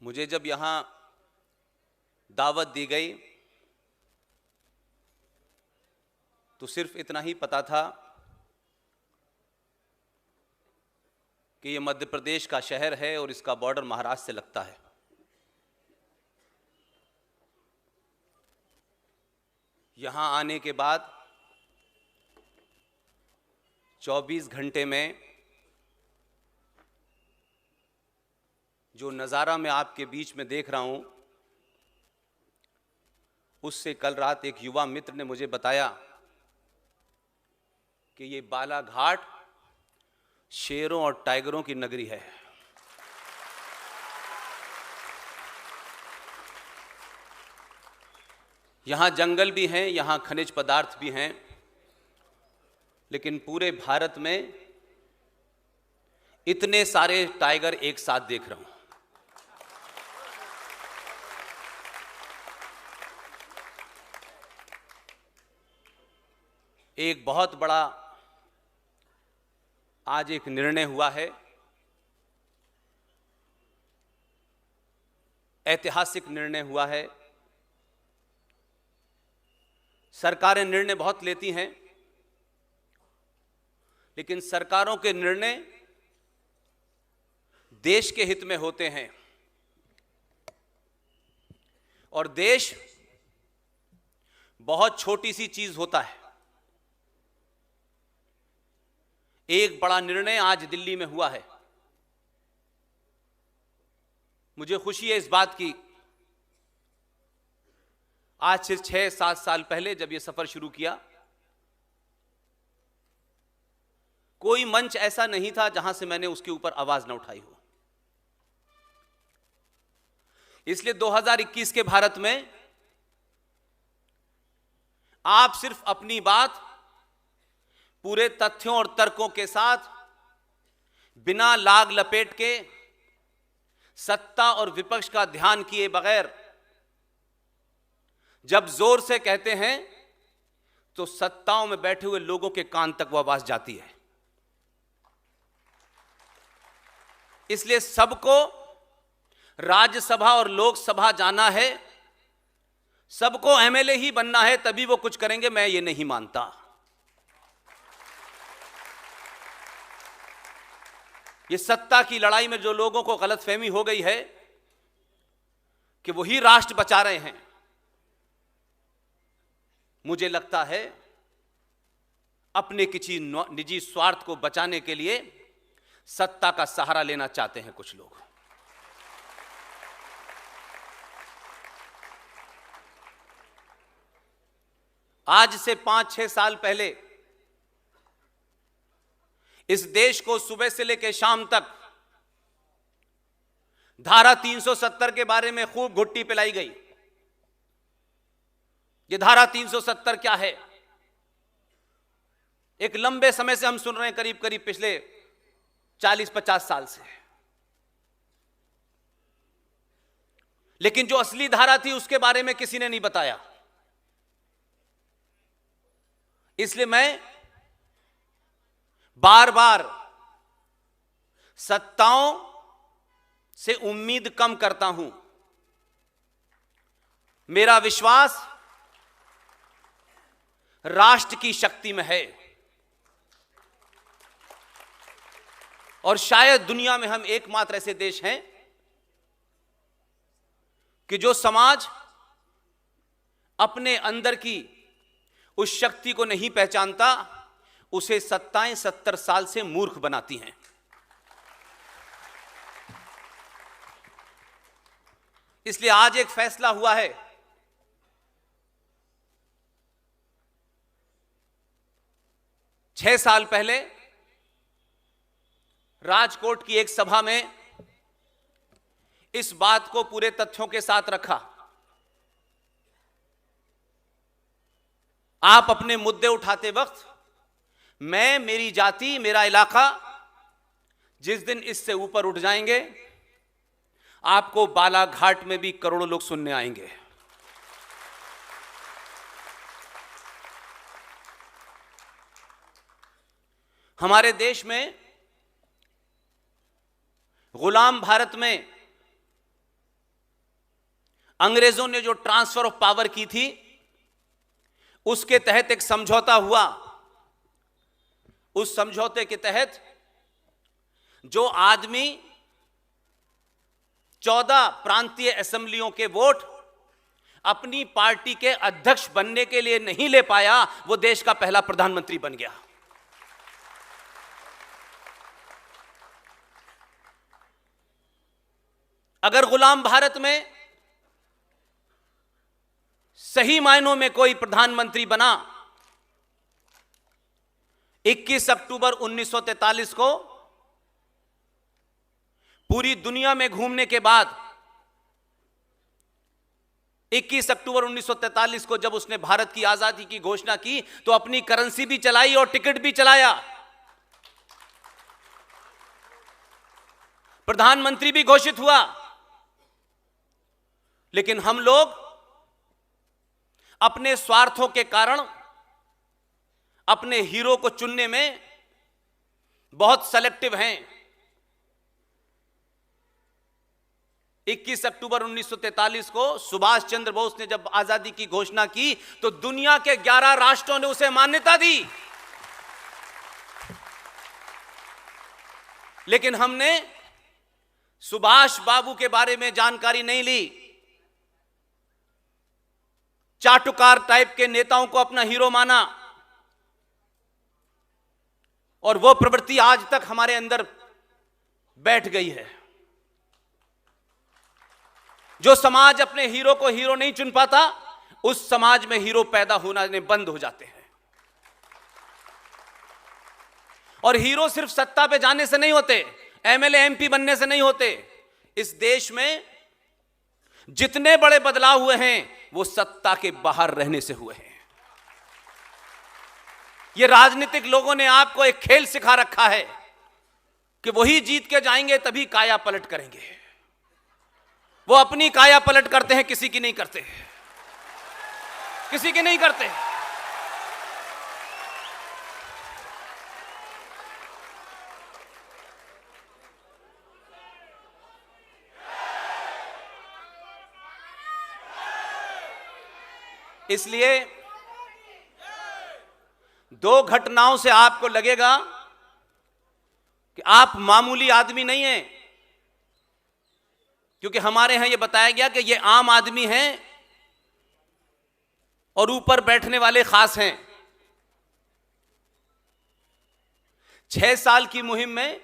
मुझे जब यहाँ दावत दी गई तो सिर्फ इतना ही पता था कि ये मध्य प्रदेश का शहर है और इसका बॉर्डर महाराष्ट्र से लगता है। यहाँ आने के बाद 24 घंटे में जो नज़ारा मैं आपके बीच में देख रहा हूँ, उससे कल रात एक युवा मित्र ने मुझे बताया कि ये बालाघाट शेरों और टाइगरों की नगरी है। यहाँ जंगल भी हैं, यहाँ खनिज पदार्थ भी हैं, लेकिन पूरे भारत में इतने सारे टाइगर एक साथ देख रहा हूं। एक बहुत बड़ा आज एक निर्णय हुआ है, ऐतिहासिक निर्णय हुआ है। सरकारें निर्णय बहुत लेती हैं, लेकिन सरकारों के निर्णय देश के हित में होते हैं और देश बहुत छोटी सी चीज होता है। एक बड़ा निर्णय आज दिल्ली में हुआ है। मुझे खुशी है इस बात की, आज से 6-7 साल पहले जब यह सफर शुरू किया, कोई मंच ऐसा नहीं था जहां से मैंने उसके ऊपर आवाज न उठाई हो। इसलिए 2021 के भारत में आप सिर्फ अपनी बात पूरे तथ्यों और तर्कों के साथ, बिना लाग लपेट के, सत्ता और विपक्ष का ध्यान किए बगैर जब जोर से कहते हैं तो सत्ताओं में बैठे हुए लोगों के कान तक वह आवाज जाती है। इसलिए सबको राज्यसभा और लोकसभा जाना है, सबको एमएलए ही बनना है तभी वो कुछ करेंगे, मैं ये नहीं मानता। ये सत्ता की लड़ाई में जो लोगों को गलतफहमी हो गई है कि वही राष्ट्र बचा रहे हैं, मुझे लगता है अपने किसी निजी स्वार्थ को बचाने के लिए सत्ता का सहारा लेना चाहते हैं कुछ लोग। आज से 5-6 साल पहले इस देश को सुबह से लेकर शाम तक धारा 370 के बारे में खूब घुट्टी पिलाई गई। ये धारा 370 क्या है? एक लंबे समय से हम सुन रहे हैं, करीब करीब पिछले 40-50 साल से, लेकिन जो असली धारा थी उसके बारे में किसी ने नहीं बताया। इसलिए मैं बार बार सत्ताओं से उम्मीद कम करता हूं। मेरा विश्वास राष्ट्र की शक्ति में है और शायद दुनिया में हम एकमात्र ऐसे देश हैं कि जो समाज अपने अंदर की उस शक्ति को नहीं पहचानता, उसे सत्ताएं 70 साल से मूर्ख बनाती हैं। इसलिए आज एक फैसला हुआ है, छह साल पहले राजकोट की एक सभा में इस बात को पूरे तथ्यों के साथ रखा। आप अपने मुद्दे उठाते वक्त मैं, मेरी जाति, मेरा इलाका जिस दिन इससे ऊपर उठ जाएंगे, आपको बालाघाट में भी करोड़ों लोग सुनने आएंगे। हमारे देश में गुलाम भारत में अंग्रेजों ने जो ट्रांसफर ऑफ पावर की थी, उसके तहत एक समझौता हुआ। उस समझौते के तहत जो आदमी 14 प्रांतीय असेंबलियों के वोट अपनी पार्टी के अध्यक्ष बनने के लिए नहीं ले पाया, वो देश का पहला प्रधानमंत्री बन गया। अगर गुलाम भारत में सही मायनों में कोई प्रधानमंत्री बना, 21 अक्टूबर 1943 को पूरी दुनिया में घूमने के बाद 21 अक्टूबर 1943 को जब उसने भारत की आजादी की घोषणा की तो अपनी करेंसी भी चलाई और टिकट भी चलाया, प्रधानमंत्री भी घोषित हुआ। लेकिन हम लोग अपने स्वार्थों के कारण अपने हीरो को चुनने में बहुत सेलेक्टिव हैं। 21 अक्टूबर 1943 को सुभाष चंद्र बोस ने जब आजादी की घोषणा की तो दुनिया के 11 राष्ट्रों ने उसे मान्यता दी, लेकिन हमने सुभाष बाबू के बारे में जानकारी नहीं ली। चाटुकार टाइप के नेताओं को अपना हीरो माना और वो प्रवृत्ति आज तक हमारे अंदर बैठ गई है। जो समाज अपने हीरो को हीरो नहीं चुन पाता, उस समाज में हीरो पैदा होना बंद हो जाते हैं। और हीरो सिर्फ सत्ता पे जाने से नहीं होते, एमएलए एमपी बनने से नहीं होते। इस देश में जितने बड़े बदलाव हुए हैं वो सत्ता के बाहर रहने से हुए हैं। ये राजनीतिक लोगों ने आपको एक खेल सिखा रखा है कि वही जीत के जाएंगे तभी काया पलट करेंगे। वो अपनी काया पलट करते हैं, किसी की नहीं करते, किसी की नहीं करते। इसलिए 2 घटनाओं से आपको लगेगा कि आप मामूली आदमी नहीं हैं, क्योंकि हमारे यहां यह बताया गया कि ये आम आदमी हैं और ऊपर बैठने वाले खास हैं। 6 साल की मुहिम में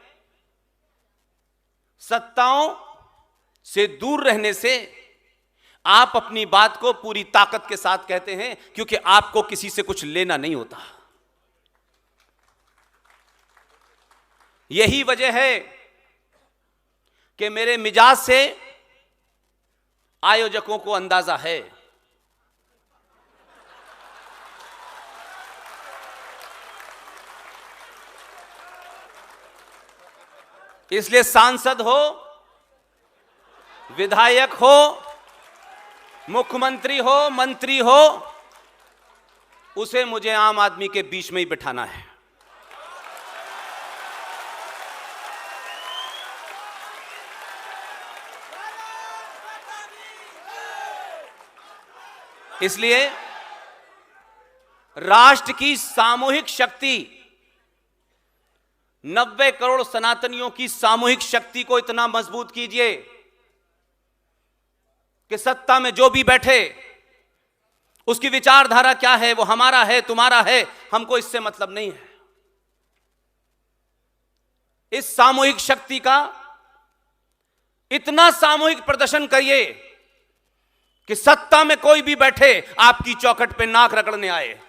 सत्ताओं से दूर रहने से आप अपनी बात को पूरी ताकत के साथ कहते हैं, क्योंकि आपको किसी से कुछ लेना नहीं होता। यही वजह है कि मेरे मिजाज से आयोजकों को अंदाजा है। इसलिए सांसद हो, विधायक हो, मुख्यमंत्री हो, मंत्री हो, उसे मुझे आम आदमी के बीच में ही बिठाना है। इसलिए राष्ट्र की सामूहिक शक्ति, 90 करोड़ सनातनियों की सामूहिक शक्ति को इतना मजबूत कीजिए कि सत्ता में जो भी बैठे उसकी विचारधारा क्या है वो हमारा है, तुम्हारा है, हमको इससे मतलब नहीं है। इस सामूहिक शक्ति का इतना सामूहिक प्रदर्शन करिए कि सत्ता में कोई भी बैठे आपकी चौखट पे नाक रगड़ने आए।